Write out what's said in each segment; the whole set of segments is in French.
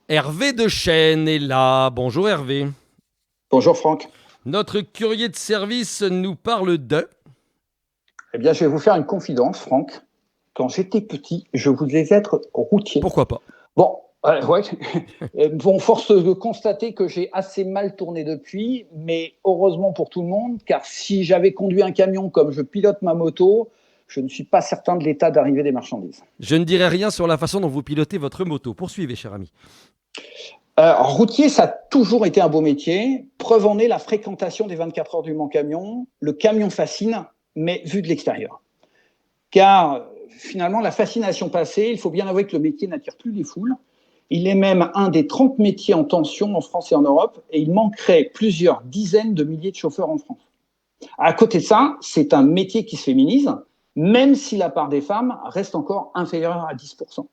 Hervé de Chêne est là. Bonjour Hervé. Bonjour Franck. Notre courrier de service nous parle de... Eh bien, je vais vous faire une confidence, Franck. Quand j'étais petit, je voulais être routier. Pourquoi pas? Bon, ouais. Bon, force de constater que j'ai assez mal tourné depuis, mais heureusement pour tout le monde, car si j'avais conduit un camion comme je pilote ma moto, je ne suis pas certain de l'état d'arrivée des marchandises. Je ne dirai rien sur la façon dont vous pilotez votre moto. Poursuivez, cher ami. Routier, ça a toujours été un beau métier. Preuve en est la fréquentation des 24 heures du Mans Camion. Le camion fascine, mais vu de l'extérieur. Car finalement, la fascination passée, il faut bien avouer que le métier n'attire plus les foules. Il est même un des 30 métiers en tension en France et en Europe, et il manquerait plusieurs dizaines de milliers de chauffeurs en France. À côté de ça, c'est un métier qui se féminise, même si la part des femmes reste encore inférieure à 10%.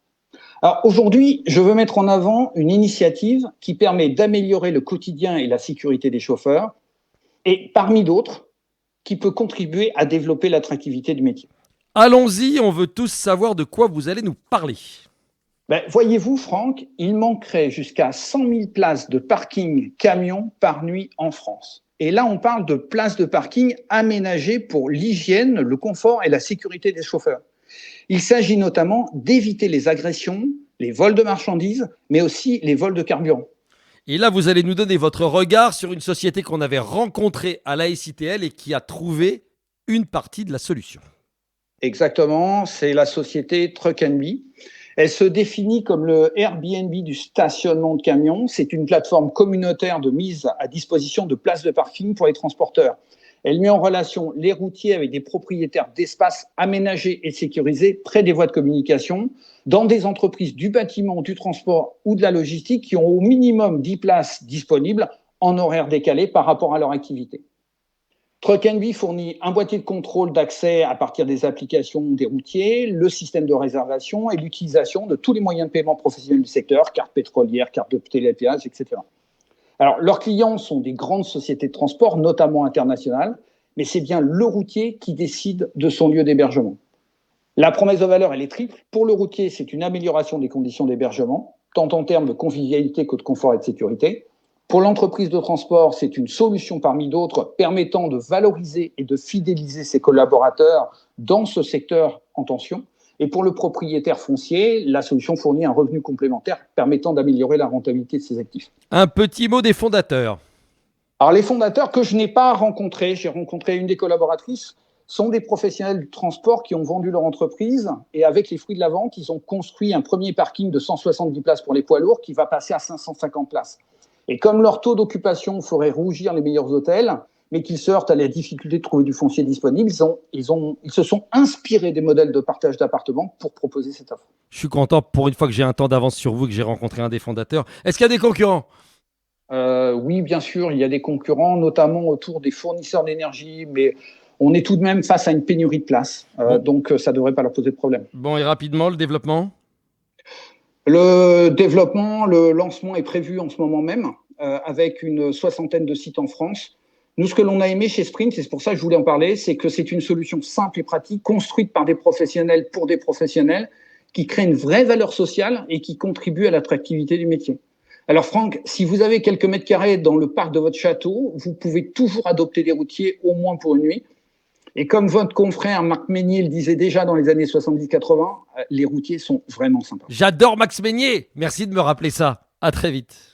Alors aujourd'hui, je veux mettre en avant une initiative qui permet d'améliorer le quotidien et la sécurité des chauffeurs, et parmi d'autres, qui peut contribuer à développer l'attractivité du métier. Allons-y, on veut tous savoir de quoi vous allez nous parler. Voyez-vous, Franck, il manquerait jusqu'à 100 000 places de parking camion par nuit en France. Et là, on parle de places de parking aménagées pour l'hygiène, le confort et la sécurité des chauffeurs. Il s'agit notamment d'éviter les agressions, les vols de marchandises, mais aussi les vols de carburant. Et là, vous allez nous donner votre regard sur une société qu'on avait rencontrée à la SITL et qui a trouvé une partie de la solution. Exactement, c'est la société Truck Be. Elle se définit comme le Airbnb du stationnement de camions. C'est une plateforme communautaire de mise à disposition de places de parking pour les transporteurs. Elle met en relation les routiers avec des propriétaires d'espaces aménagés et sécurisés près des voies de communication, dans des entreprises du bâtiment, du transport ou de la logistique qui ont au minimum 10 places disponibles en horaire décalé par rapport à leur activité. Truck Be fournit un boîtier de contrôle d'accès à partir des applications des routiers, le système de réservation et l'utilisation de tous les moyens de paiement professionnels du secteur, carte pétrolière, carte de télépéage, etc. Alors, leurs clients sont des grandes sociétés de transport, notamment internationales, mais c'est bien le routier qui décide de son lieu d'hébergement. La promesse de valeur, elle est triple. Pour le routier, c'est une amélioration des conditions d'hébergement, tant en termes de convivialité que de confort et de sécurité. Pour l'entreprise de transport, c'est une solution parmi d'autres permettant de valoriser et de fidéliser ses collaborateurs dans ce secteur en tension. Et pour le propriétaire foncier, la solution fournit un revenu complémentaire permettant d'améliorer la rentabilité de ses actifs. Un petit mot des fondateurs. Alors les fondateurs que je n'ai pas rencontrés, j'ai rencontré une des collaboratrices, sont des professionnels du transport qui ont vendu leur entreprise et avec les fruits de la vente, ils ont construit un premier parking de 170 places pour les poids lourds qui va passer à 550 places. Et comme leur taux d'occupation ferait rougir les meilleurs hôtels, mais qu'ils se heurtent à la difficulté de trouver du foncier disponible, ils se sont inspirés des modèles de partage d'appartements pour proposer cette offre. Je suis content pour une fois que j'ai un temps d'avance sur vous, que j'ai rencontré un des fondateurs. Est-ce qu'il y a des concurrents? Oui, bien sûr, il y a des concurrents, notamment autour des fournisseurs d'énergie, mais on est tout de même face à une pénurie de places, Bon, donc ça ne devrait pas leur poser de problème. bon, et rapidement, le développement? Le développement, le lancement est prévu en ce moment même, avec une soixantaine de sites en France. Nous, ce que l'on a aimé chez Sprint, et c'est pour ça que je voulais en parler, c'est que c'est une solution simple et pratique, construite par des professionnels pour des professionnels, qui crée une vraie valeur sociale et qui contribue à l'attractivité du métier. Alors Franck, si vous avez quelques mètres carrés dans le parc de votre château, vous pouvez toujours adopter des routiers, au moins pour une nuit. Et comme votre confrère Marc Meignier le disait déjà dans les années 70-80, les routiers sont vraiment sympas. J'adore Max Meignier. Merci de me rappeler ça. À très vite.